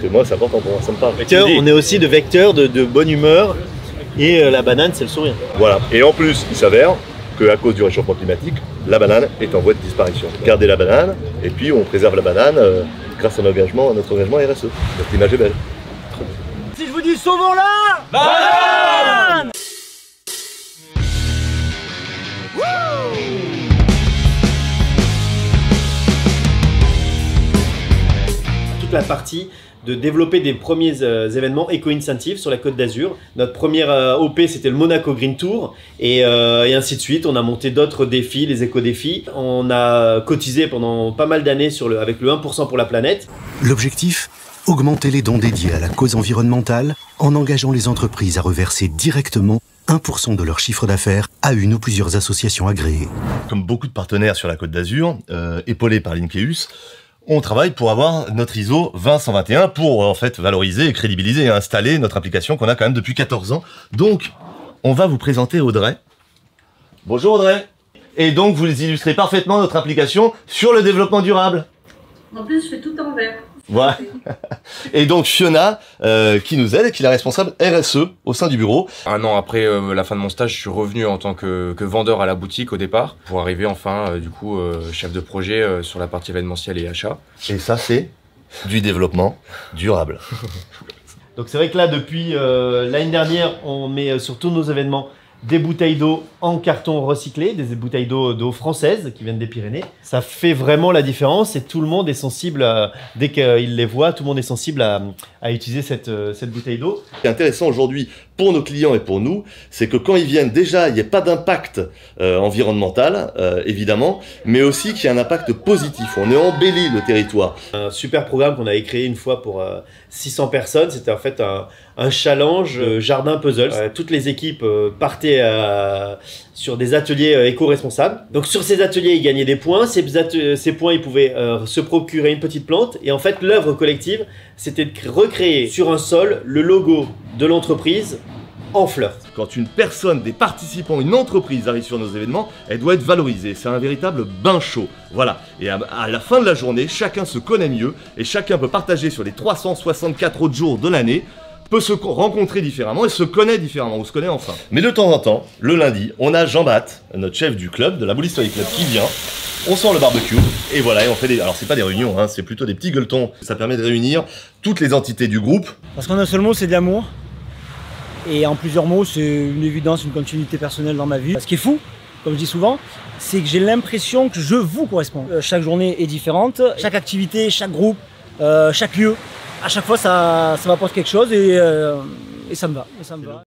Parce que moi, c'est important pour moi, ça me parle. Vecteur, on est aussi de vecteur de bonne humeur et la banane, c'est le sourire. Voilà. Et en plus, il s'avère qu'à cause du réchauffement climatique, la banane est en voie de disparition. Gardez la banane, et puis on préserve la banane grâce à notre engagement RSE. Donc l'image est belle. Si je vous dis sauvons-la banane. Toute la partie de développer des premiers événements éco-incentives sur la Côte d'Azur. Notre première OP, c'était le Monaco Green Tour et ainsi de suite. On a monté d'autres défis, les éco-défis. On a cotisé pendant pas mal d'années avec le 1% pour la planète. L'objectif ? Augmenter les dons dédiés à la cause environnementale en engageant les entreprises à reverser directement 1% de leur chiffre d'affaires à une ou plusieurs associations agréées. Comme beaucoup de partenaires sur la Côte d'Azur, épaulés par l'Inkeus, on travaille pour avoir notre ISO 20121 pour en fait valoriser et crédibiliser et installer notre application qu'on a quand même depuis 14 ans. Donc, on va vous présenter Audrey. Bonjour Audrey. Et donc, vous illustrez parfaitement notre application sur le développement durable. En plus, je fais tout en vert. Voilà. Et donc Fiona, qui nous aide et qui est la responsable RSE au sein du bureau. Un an après la fin de mon stage, je suis revenu en tant que vendeur à la boutique au départ, pour arriver enfin, du coup, chef de projet sur la partie événementielle et achat. Et ça, c'est du développement durable. Donc c'est vrai que là, depuis l'année dernière, on met sur tous nos événements des bouteilles d'eau en carton recyclé, des bouteilles d'eau françaises qui viennent des Pyrénées. Ça fait vraiment la différence et tout le monde est sensible, dès qu'il les voit, tout le monde est sensible à utiliser cette bouteille d'eau. Ce qui est intéressant aujourd'hui pour nos clients et pour nous, c'est que quand ils viennent, déjà, il n'y a pas d'impact environnemental, évidemment, mais aussi qu'il y a un impact positif. On est embelli le territoire. Un super programme qu'on avait créé une fois pour 600 personnes, c'était en fait un challenge jardin puzzle. Toutes les équipes partaient sur des ateliers éco-responsables. Donc sur ces ateliers, ils gagnaient des points. Ces points, ils pouvaient se procurer une petite plante. Et en fait, l'œuvre collective, c'était de recréer sur un sol le logo de l'entreprise en fleurs. Quand une personne, des participants, une entreprise arrive sur nos événements, elle doit être valorisée. C'est un véritable bain chaud. Voilà. Et à la fin de la journée, chacun se connaît mieux et chacun peut partager sur les 364 autres jours de l'année, peut se rencontrer différemment et se connaît différemment, ou se connaît enfin. Mais de temps en temps, le lundi, on a Jean-Baptiste, notre chef du club, de la Boulisterie Club, qui vient. On sort le barbecue et voilà, et on fait des... Alors c'est pas des réunions, hein, c'est plutôt des petits gueuletons. Ça permet de réunir toutes les entités du groupe. Parce qu'en un seul mot, c'est de l'amour. Et en plusieurs mots, c'est une évidence, une continuité personnelle dans ma vie. Ce qui est fou, comme je dis souvent, c'est que j'ai l'impression que je vous corresponds. Chaque journée est différente, chaque activité, chaque groupe, chaque lieu. À chaque fois, ça m'apporte quelque chose et ça me va.